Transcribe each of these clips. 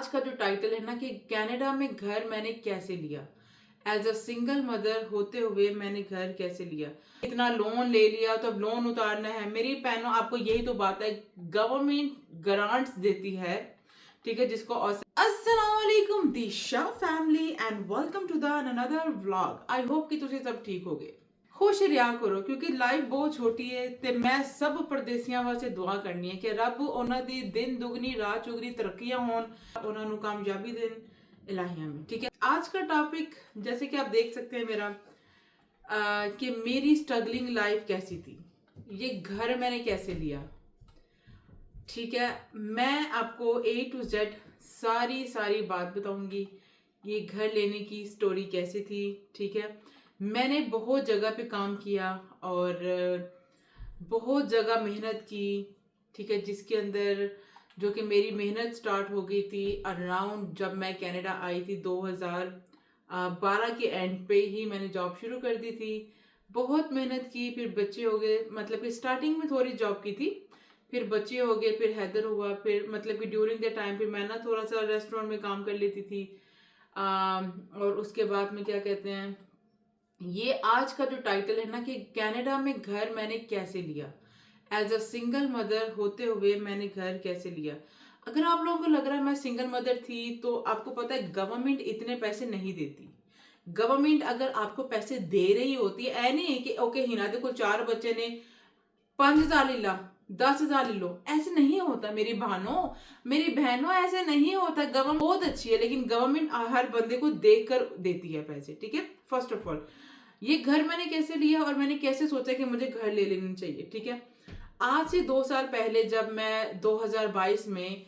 आज का जो टाइटल है ना कि कनाडा में घर मैंने कैसे लिया। एज अ सिंगल मदर होते हुए मैंने घर कैसे लिया, इतना लोन ले लिया तो अब लोन उतारना है। मेरी बहनों, आपको यही तो बात है, गवर्नमेंट ग्रांट्स देती है, ठीक है, जिसको अस्सलाम वालेकुम Disha family and welcome to the another vlog. I hope कि तुसी सब ठीक हो गए, खुश रिहा करो, क्योंकि लाइफ बहुत छोटी है। ते मैं सब परदेसियां वास्ते दुआ करनी है कि रब उन्हां दी दिन दुगनी रात चुगनी तरक्कियां होन, उन्हां नू कामयाबी देन इलाहिया में, ठीक है। आज का टॉपिक जैसे कि आप देख सकते हैं मेरा कि मेरी स्ट्रगलिंग लाइफ कैसी थी, ये घर मैंने कैसे लिया, ठीक है। मैं आपको ए टू जेड सारी बात बताऊंगी, ये घर लेने की स्टोरी कैसी थी, ठीक है। मैंने बहुत जगह पे काम किया और बहुत जगह मेहनत की, ठीक है, जिसके अंदर जो कि मेरी मेहनत स्टार्ट हो गई थी अराउंड जब मैं कनाडा आई थी 2012 के एंड पे ही मैंने जॉब शुरू कर दी थी। बहुत मेहनत की, फिर बच्चे हो गए, मतलब कि स्टार्टिंग में थोड़ी जॉब की थी, फिर बच्चे हो गए, फिर हैदर हुआ, फिर मतलब कि ड्यूरिंग द टाइम पे मैं ना थोड़ा सा रेस्टोरेंट में काम कर लेती थी। और उसके बाद में क्या कहते हैं, ये आज का जो टाइटल है ना कि कनाडा में घर मैंने कैसे लिया, एज अ सिंगल मदर होते हुए मैंने घर कैसे लिया। अगर आप लोगों को लग रहा है मैं सिंगल मदर थी, तो आपको पता है गवर्नमेंट इतने पैसे नहीं देती। गवर्नमेंट अगर आपको पैसे दे रही होती है, ऐ नहीं है कि ओके हिना दे को 4 बच्चे ने 5,000 ले ला, 10,000 ले लो, ऐसे नहीं होता मेरी बहनों ऐसे नहीं होता। गवर्नमेंट बहुत अच्छी है, लेकिन गवर्नमेंट हर बंदे को देख कर देती है पैसे, ठीक है। फर्स्ट ऑफ ऑल, ये घर मैंने कैसे लिया और मैंने कैसे सोचा कि मुझे घर ले लेना चाहिए, ठीक है। आज से 2 साल पहले जब मैं 2022 में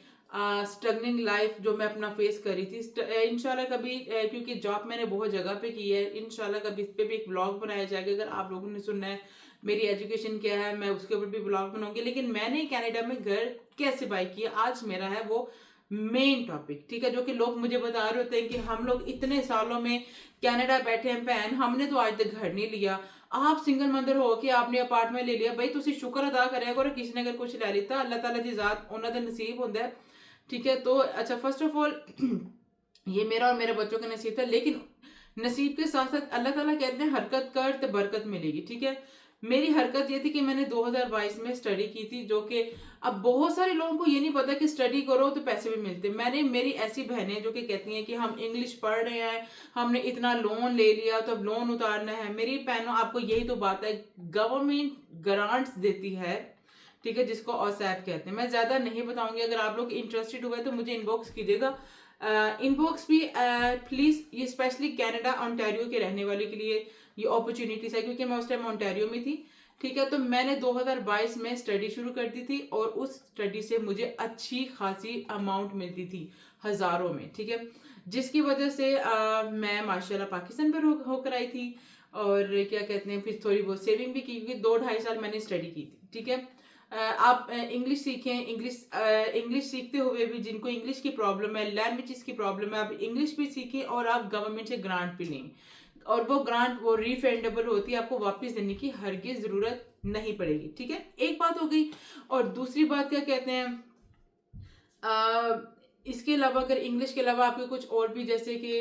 स्ट्रगलिंग लाइफ जो मैं अपना फेस कर रही थी, इंशाल्लाह कभी क्योंकि जॉब मैंने बहुत जगह पे की है, इंशाल्लाह कभी इस पे भी एक व्लॉग बनाया जाएगा। अगर आप लोगों ने सुनना है मेरी एजुकेशन क्या है, मैं उसके ऊपर भी व्लॉग बनाऊंगी। लेकिन मैंने कनाडा में घर कैसे बाय किया, आज मेरा है वो मेन टॉपिक, ठीक है। जो कि लोग मुझे बता रहे होते हैं कि हम लोग इतने सालों में कनाडा बैठे हैं बहन, हमने तो आज तक घर नहीं लिया। आप सिंगल मदर हो कि आपने अपार्टमेंट ले लिया, भाई तुसी शुक्र अदा करें करो, किसी ने अगर कुछ ले लिता अल्लाह ताला दी जात उन्होंने नसीब होता है, ठीक है। तो अच्छा, फर्स्ट ऑफ ऑल ये मेरा और मेरे बच्चों का नसीब था, लेकिन नसीब के साथ साथ अल्लाह ताला कहते हैं हरकत कर तो बरकत मिलेगी, ठीक है। मेरी हरकत ये थी कि मैंने 2022 में स्टडी की थी, जो कि अब बहुत सारे लोगों को ये नहीं पता कि स्टडी करो तो पैसे भी मिलते। मेरी ऐसी बहनें जो कि कहती हैं कि हम इंग्लिश पढ़ रहे हैं, हमने इतना लोन ले लिया तो अब लोन उतारना है। मेरी बहनों, आपको यही तो बात है, गवर्नमेंट ग्रांट्स देती है, ठीक है, जिसको ओसैप कहते हैं। मैं ज्यादा नहीं बताऊंगी, अगर आप लोग इंटरेस्टेड हुए तो मुझे इनबॉक्स कीजिएगा। इनबॉक्स भी प्लीज, ये स्पेशली कनाडा ओंटारियो के रहने वाले के लिए ये अपॉर्चुनिटीज है, क्योंकि मैं उस टाइम ओंटारियो में थी, ठीक है। तो मैंने 2022 में स्टडी शुरू कर दी थी और उस स्टडी से मुझे अच्छी खासी अमाउंट मिलती थी, हजारों में, ठीक है। जिसकी वजह से मैं माशाल्लाह पाकिस्तान पर होकर आई थी, और क्या कहते हैं, फिर थोड़ी बहुत सेविंग भी की, क्योंकि 2-2.5 साल मैंने स्टडी की थी, ठीक है। आप इंग्लिश सीखें, इंग्लिश सीखते हुए भी जिनको इंग्लिश की प्रॉब्लम है, लैंग्वेजेस की प्रॉब्लम है, आप इंग्लिश भी सीखें और आप गवर्नमेंट से ग्रांट भी लें, और वो ग्रांट वो रिफंडेबल होती है, आपको वापस देने की हरगिज जरूरत नहीं पड़ेगी, ठीक है। एक बात हो गई, और दूसरी बात क्या कहते हैं, इसके अलावा अगर इंग्लिश के अलावा आपके कुछ और भी, जैसे कि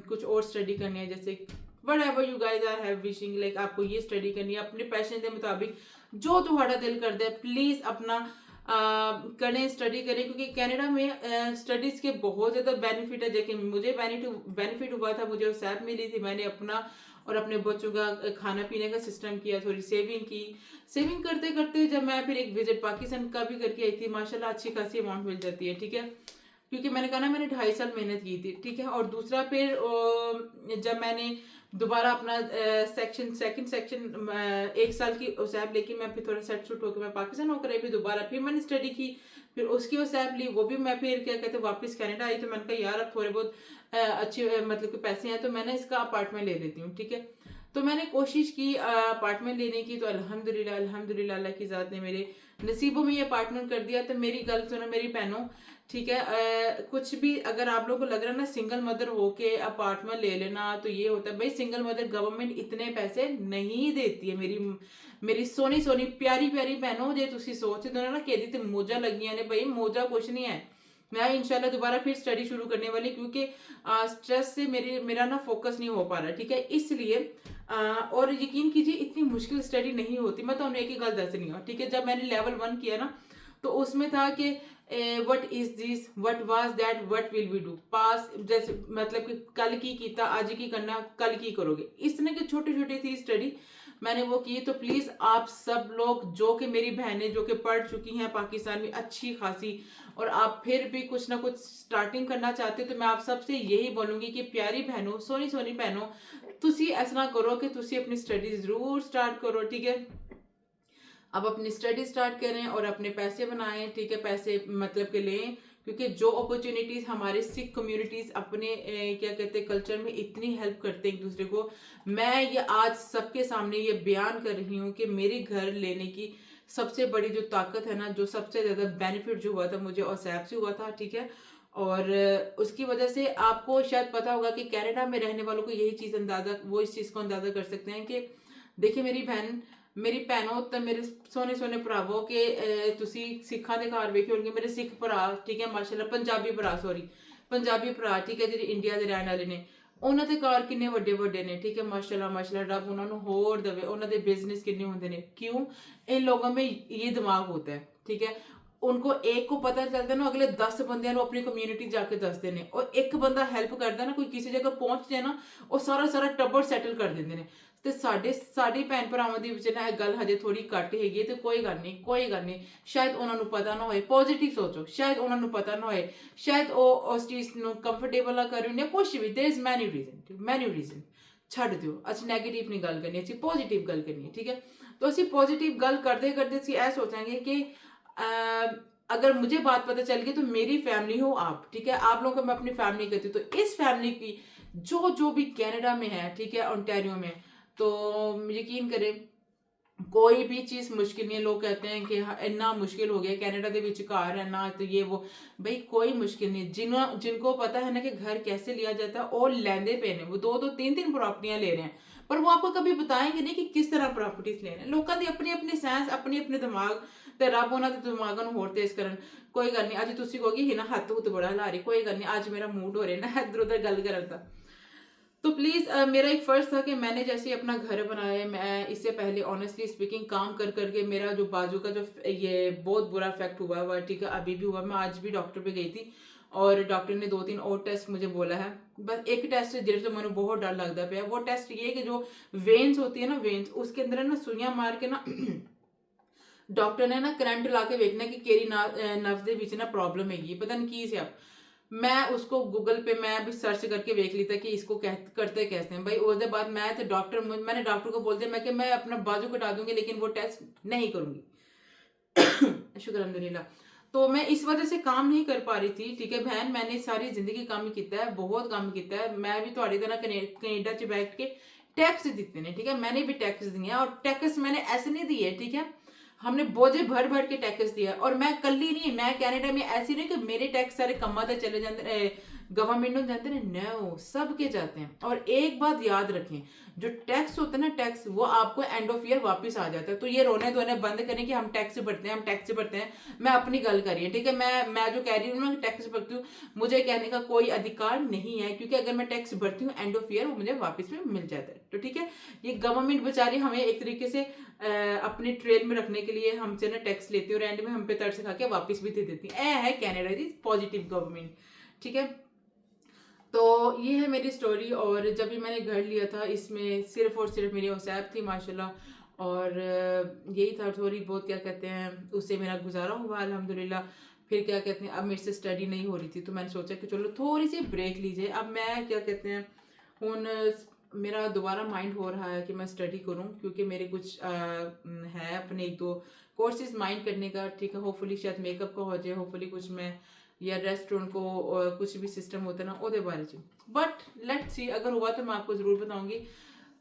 कुछ और स्टडी करनी है, जैसे whatever you guys are have wishing, like आपको ये स्टडी करनी है अपने पैशन के मुताबिक, जो तुम्हारा दिल कर दे प्लीज अपना करें, स्टडी करें, क्योंकि कनाडा में स्टडीज के बहुत ज्यादा बेनिफिट है। देखिए मुझे बेनिफिट हुआ था, मुझे सैप मिली थी, मैंने अपना और अपने बच्चों का खाना पीने का सिस्टम किया, थोड़ी सेविंग की। सेविंग करते करते जब मैं फिर एक विजिट पाकिस्तान का भी करके आई थी, माशाल्लाह अच्छी खासी अमाउंट मिल जाती है, ठीक है। क्योंकि मैंने कहा ना मैंने 2.5 साल मेहनत की थी, ठीक है। और दूसरा फिर जब मैंने दोबारा अपना सेकंड सेक्शन 1 साल की ओसैप लेके मैं फिर थोड़ा सेट सुट होकर मैं पाकिस्तान होकर आई, फिर दोबारा फिर मैंने स्टडी की, फिर उसकी ओसैप ली, वो भी मैं फिर क्या कहते हैं वापस कनाडा आई। तो मैंने कहा यार अब थोड़े बहुत अच्छे मतलब कि पैसे हैं, तो मैंने इसका अपार्टमेंट ले लेती हूँ, ठीक है। तो मैंने कोशिश की अपार्टमेंट लेने की, तो अल्हम्दुलिल्लाह अल्हम्दुलिल्लाह अल्लाह की ज़ात ने मेरे नसीबों में ये अपार्टमेंट कर दिया। तो मेरी गल सुनो मेरी बहनों, ठीक है। कुछ भी अगर आप लोगों को लग रहा है ना सिंगल मदर होके अपार्टमेंट ले लेना, तो ये होता है भाई, सिंगल मदर गवर्नमेंट इतने पैसे नहीं देती है। मेरी सोनी सोनी प्यारी प्यारी बहनों, जे तुसी सोचते हो ना कि ਇਹਦੀ ਤੇ ਮੋਜਾਂ ਲੱਗੀਆਂ ਨੇ, भाई ਮੋजा कुछ नहीं है। मैं इंशाल्लाह दोबारा फिर स्टडी शुरू करने वाली, क्योंकि स्ट्रेस से मेरा ना फोकस नहीं हो पा रहा, ठीक है, इसलिए और यकीन कीजिए इतनी मुश्किल स्टडी नहीं होती। मैं तो एक ही गल दस रही हूँ, ठीक है। जब मैंने लेवल 1 किया ना, तो उसमें था कि what is this, what was that, what will we do, पास जैसे मतलब कि कल की कीता आज की करना, कल की करोगे, इस तरह की छोटी छोटी थी स्टडी मैंने वो की। तो प्लीज आप सब लोग जो कि मेरी बहनें जो कि पढ़ चुकी हैं पाकिस्तान में अच्छी खासी, और आप फिर भी कुछ ना कुछ स्टार्टिंग करना चाहते हो, तो मैं आप सबसे यही बोलूंगी कि प्यारी बहनों, सोनी सोनी बहनों, तुसी ऐसा ना करो कि तुसी अपनी स्टडी जरूर स्टार्ट करो, ठीक है। अब अपनी स्टडी स्टार्ट करें और अपने पैसे बनाएं, ठीक है, पैसे मतलब के लें, क्योंकि जो अपॉर्चुनिटीज हमारे सिख कम्युनिटीज अपने क्या कहते हैं कल्चर में इतनी हेल्प करते हैं एक दूसरे को। मैं ये आज सबके सामने ये बयान कर रही हूँ कि मेरे घर लेने की सबसे बड़ी जो ताकत है ना, जो सबसे ज्यादा बेनिफिट जो हुआ था मुझे OSAP से हुआ था, ठीक है। और उसकी वजह से आपको शायद पता होगा कि कनाडा में रहने वालों को यही चीज अंदाजा, वो इस चीज को अंदाजा कर सकते हैं कि देखिए मेरी भैनों ਤੇ ਮੇਰੇ ਸੋਹਣੇ ਸੋਹਣੇ ਭਰਾਵੋ ਕਿ ਤੁਸੀਂ ਸਿੱਖਾਂ ਦੇ ਘਰ ਵੇਖੇ ਹੋਣਗੇ ਮੇਰੇ ਸਿੱਖ ਭਰਾ, ਠੀਕ ਹੈ, ਮਾਸ਼ਾਅੱਲਾ ਪੰਜਾਬੀ ਭਰਾ, ਠੀਕ ਹੈ, ਜਿਹੜੇ ਇੰਡੀਆ ਦੇ ਰਹਿਣ ਵਾਲੇ ਨੇ, ਉਹਨਾਂ ਦੇ ਘਰ ਕਿੰਨੇ ਵੱਡੇ ਵੱਡੇ ਨੇ, ਠੀਕ ਹੈ, ਮਾਸ਼ਾਅੱਲਾ ਰੱਬ ਉਹਨਾਂ ਨੂੰ ਹੋਰ ਦੇਵੇ, ਉਹਨਾਂ ਦੇ ਬਿਜ਼ਨਸ ਕਿੰਨੇ ਹੁੰਦੇ ਨੇ। क्यों? इन लोगों में ये दिमाग होता है, ठीक है। उनको एक को पता चलता है ना, अगले 10 बंदे अपनी कम्युनिटी जाके दसते हैं, और एक बंदा हेल्प करता है ना, कोई किसी जगह पहुंच जाए ना, वो सारा टब्बर सैटल कर देंगे ने। ਤੇ ਸਾਡੀ ਭੈਣ ਭਰਾਵਾਂ ਦੇ ਵਿੱਚ ਨਾ ਇਹ ਗੱਲ ਹਜੇ ਥੋੜੀ ਘੱਟ ਹੈਗੀ, ਤੇ ਕੋਈ ਗੱਲ ਨਹੀਂ, ਸ਼ਾਇਦ ਉਹਨਾਂ ਨੂੰ ਪਤਾ ਨਾ ਹੋਏ, ਪੋਜ਼ਿਟਿਵ ਸੋਚੋ, ਸ਼ਾਇਦ ਉਹਨਾਂ ਨੂੰ ਪਤਾ ਨਾ ਹੋਏ, ਸ਼ਾਇਦ ਉਹ ਉਸ ਚੀਜ਼ ਨੂੰ ਕੰਫਰਟੇਬਲ ਨਾ ਕਰਨ, ਜਾਂ ਕੁਝ ਵੀ, देयर इज ਮੈਨੀ ਰੀਜ਼ਨ ਛੱਡ ਦਿਓ। ਅਸੀਂ ਨੈਗੇਟਿਵ ਨਹੀਂ ਗੱਲ ਕਰਨੀ, ਅਸੀਂ ਪੋਜ਼ਿਟਿਵ ਗੱਲ ਕਰਨੀ ਹੈ, ਠੀਕ है। तो ਅਸੀਂ पॉजिटिव गल करते करते ਅਸੀਂ ਇਹ सोचेंगे कि अगर मुझे बात पता चल गई तो मेरी फैमिली हो आप, ठीक है, आप लोगों को मैं अपनी फैमिली कहती हूँ, तो इस फैमिली की जो भी कनाडा में है, ठीक है, ओंटारियो में, तो यकीन करें कोई भी चीज मुश्किल नहीं है। लोग कहते हैं कि हाँ, इतना मुश्किल हो गया कनाडा ਦੇ ਵਿੱਚ घर है ना, तो ये वो, भाई कोई मुश्किल नहीं। जिनको पता है ना कि घर कैसे लिया जाता है, और लेंदे पे ने वो 2-3 प्रॉपर्टियां ले रहे हैं, पर वो आपको कभी बताएंगे नहीं कि किस तरह प्रॉपर्टीज ले रहे हैं। लोगों की अपनी अपनी साइंस, अपने अपने दिमाग, ਤੇ ਰੱਬ ਉਹਨਾਂ ਦੇ ਦਿਮਾਗਾਂ ਨੂੰ ਹੋਰ ਤੇਜ਼ ਕਰਨ। ਕੋਈ ਗੱਲ ਨਹੀਂ, ਅੱਜ ਤੁਸੀਂ ਕਹੋਗੇ ਹੀ ਨਾ ਹੱਥ ਹੁੱਤ ਬੜਾ ਲਾ ਰਹੀ, ਕੋਈ ਗੱਲ नहीं, आज मेरा मूड हो रहा है ना इधर उधर गल करन दा। तो प्लीज़ मेरा एक फ़र्ज़ था कि मैंने जैसे अपना घर बनाया, मैं इससे पहले ऑनेस्टली स्पीकिंग काम कर करके मेरा जो बाजू का जो ये बहुत बुरा इफेक्ट हुआ हुआ, ठीक है, अभी भी हुआ। मैं आज भी डॉक्टर पे गई थी, और डॉक्टर ने 2-3 और टेस्ट मुझे बोला है। बस एक टेस्ट जिस तो मैंने बहुत डर लगता पे, वो टेस्ट ये कि जो वेन्स होती है ना, वेन्स, उसके अंदर ना सुइयां मार के ना डॉक्टर ने ना करंट ला के वेखना कि केरी नर्व ਦੇ ਵਿੱਚ ना प्रॉब्लम हैगी, पता नहीं की से आप। मैं उसको गूगल पे मैं भी सर्च करके देख ली था कि इसको करते कैसे हैं भाई। उसके बाद मैंने डॉक्टर को बोल दिया, मैं अपना बाजू कटा दूंगी लेकिन वो टेस्ट नहीं करूंगी। शुक्र अल्हम्दुलिल्लाह। तो मैं इस वजह से काम नहीं कर पा रही थी, ठीक है बहन, मैंने सारी जिंदगी काम किया है, बहुत काम किया है। मैं भी थोड़ी तरह कनेडा च बैठ के टैक्स दिते ने, ठीक है, मैंने भी टैक्स दिए, और टैक्स मैंने ऐसे नहीं दिए, ठीक है, हमने बोझे भर भर के टैक्स दिया। और मैं कल्ली नहीं, मैं कनाडा में ऐसी नहीं कि मेरे टैक्स सारे कम्मा ते चले जाते, गवर्नमेंट में जाते हैं, नो, सबके जाते हैं। और एक बात याद रखें, जो टैक्स होता है ना, टैक्स वो आपको एंड ऑफ ईयर वापस आ जाता है। तो ये रोने धोने बंद करें कि हम टैक्स भरते हैं, हम टैक्स भरते हैं। मैं अपनी गल कर रही हूँ, ठीक है, मैं जो कह रही हूँ ना टैक्स भरती हूँ, मुझे कहने का कोई अधिकार नहीं है, क्योंकि अगर मैं टैक्स भरती हूँ एंड ऑफ ईयर वो मुझे वापस में मिल जाता है। तो ठीक है, ये गवर्नमेंट बेचारी हमें एक तरीके से अपने ट्रेल में रखने के लिए हमसे ना टैक्स लेती है, और एंड में हम पे तरस खा के वापस भी दे देती है। है कनाडा की पॉजिटिव गवर्नमेंट, ठीक है। तो ये है मेरी स्टोरी। और जब भी मैंने घर लिया था, इसमें सिर्फ और सिर्फ मेरी OSAP थी माशाल्लाह, और यही था थोड़ी बहुत, क्या कहते हैं, उससे मेरा गुजारा हुआ अल्हम्दुलिल्लाह। फिर क्या कहते हैं, अब मेरे से स्टडी नहीं हो रही थी, तो मैंने सोचा कि चलो थोड़ी सी ब्रेक लीजिए। अब मैं क्या कहते हैं, हूँ मेरा दोबारा माइंड हो रहा है कि मैं स्टडी करूँ, क्योंकि मेरे कुछ है अपने 1-2 कोर्सेज माइंड करने का, ठीक है। होपफुली शायद मेकअप का हो जाए, होपफुली कुछ मैं, या रेस्टोरेंट को कुछ भी सिस्टम होता है ना वो बारे में, बट लेट्स सी, अगर हुआ तो मैं आपको ज़रूर बताऊंगी।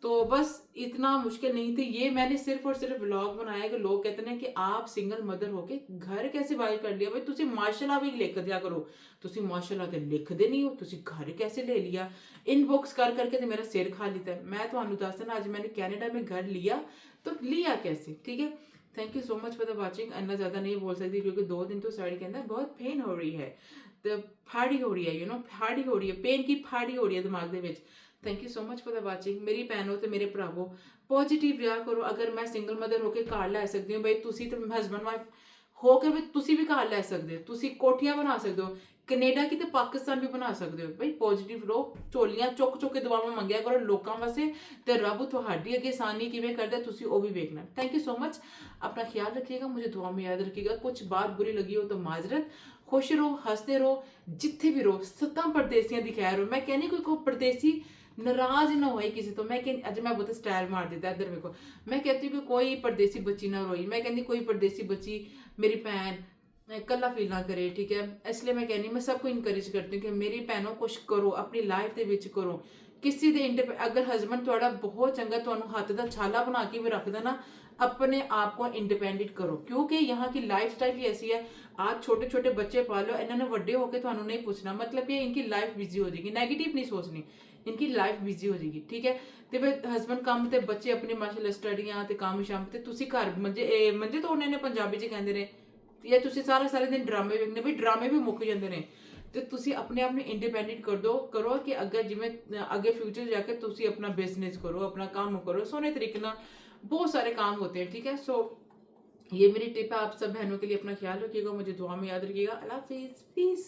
तो बस इतना मुश्किल नहीं थी ये, मैंने सिर्फ और सिर्फ व्लॉग बनाया कि लोग कहते हैं कि आप सिंगल मदर होके घर कैसे बाय कर लिया। भाई तुसी माशाल्लाह भी लिख दिया करो, तुसी माशाल्लाह ते लिखदे नहीं हो, तुसी घर कैसे ले लिया, इनबॉक्स कर करके तो मेरा सिर खा लेता है। मैं तो दसना, आज मैंने कैनेडा में घर लिया तो लिया कैसे, ठीक है। Thank you so much for the watching. इतना ज़्यादा नहीं बोल सकती क्योंकि 2 दिन तो साड़ी के अंदर बहुत पेन हो रही है। ਤੇ ਫਾੜੀ ਹੋ ਰਹੀ ਹੈ, ਫਾੜੀ ਹੋ ਰਹੀ ਹੈ, ਪੇਨ ਕੀ ਫਾੜੀ ਹੋ ਰਹੀ ਹੈ ਦਿਮਾਗ ਦੇ ਵਿੱਚ। Thank you so much for the watching. ਮੇਰੀ ਭੈਣੋ ਤੇ ਮੇਰੇ ਭਰਾਵੋ, ਪੋਜ਼ਿਟਿਵ ਰਿਹਾ ਕਰੋ। ਅਗਰ ਮੈਂ ਸਿੰਗਲ ਮਦਰ ਹੋ ਕੇ ਘਰ ਲੈ ਸਕਦੀ ਹਾਂ ਬਈ, ਤੁਸੀਂ ਤੇ ਹਸਬੈਂਡ ਵਾਈਫ ਹੋ ਕੇ ਵੀ ਤੁਸੀਂ ਵੀ ਘਰ ਲੈ ਸਕਦੇ ਹੋ, ਤੁਸੀਂ ਕੋਠੀਆਂ ਬਣਾ ਸਕਦੇ ਹੋ, ਕੈਨੇਡਾ ਕੀ ਤੇ ਪਾਕਿਸਤਾਨ ਵੀ ਬਣਾ ਸਕਦੇ ਹੋ। ਬਈ ਪੋਜ਼ਿਟਿਵ ਰਹੋ, ਝੋਲੀਆਂ ਚੁੱਕ ਚੁੱਕ ਕੇ ਦੁਆਵਾਂ ਮੰਗਿਆ ਕਰੋ ਲੋਕਾਂ ਵਾਸਤੇ, ਤੇ ਰੱਬ ਤੁਹਾਡੀ ਅੱਗੇ ਆਸਾਨੀ ਕਿਵੇਂ ਕਰਦਾ ਤੁਸੀਂ ਉਹ ਵੀ ਵੇਖਣਾ। Thank you so much. अपना ख्याल रखिएगा, मुझे दुआ में याद रखिएगा। कुछ बात बुरी लगी हो तो माजरत। खुश रहो, हंसते रहो, जिथे भी रहो। 7 परदेसियां दी खैर हो। मैं कहनी कोई परदेसी नाराज ना होए किसी तो। मैं कह अज मैं बहुत स्टाइल मार देता इधर मेरे को। मैं कहती हूँ कि कोई परदेसी बच्ची ना रोई। मैं कहनी कोई परदेसी बच्ची मेरी भैन कला फील ना करे, ठीक है। इसलिए मैं कहनी, मैं सबको इनकरेज करती हूँ कि मेरी भैनों कुछ करो, अपनी लाइफ के विच करो। किसी दे अगर हसबैंड थोड़ा बहुत चंगा ਤੁਹਾਨੂੰ ਹੱਥ ਦਾ ਛਾਲਾ ਬਣਾ ਕੇ ਵੀ ਰੱਖਦਾ ਨਾ, अपने आप को इंडिपेंडेंट करो, क्योंकि यहाँ की लाइफ स्टाइल ही ऐसी है। आज छोटे छोटे बच्चे पालो, इन्होंने बड़े होकर थानू नहीं पूछना, मतलब ये इनकी लाइफ बिजी हो जाएगी। नेगेटिव नहीं सोचनी, इनकी लाइफ बिजी हो जाएगी, ठीक है। तो फिर हसबैंड काम ते बच्चे अपनी माशाल्लाह स्टडियां ते काम शाम ते तुसी घर मंजे मंजे तो उन्होंने पंजाबी च कहते ने, या तुसी सारा सारे दिन ड्रामे वेखने, भी ड्रामे भी मुक जाते हैं। तो तुसी अपने आप में इंडिपेंडेंट कर दो, करो कि अगर जिमें अगे फ्यूचर जाके तुसी अपना बिजनेस करो, अपना काम करो सोने तरीके ना, बहुत सारे काम होते हैं, ठीक है। सो ये मेरी टिप है आप सब बहनों के लिए। अपना ख्याल रखिएगा, मुझे दुआ में याद रखिएगा। अल्लाह हाफिज़, पीस।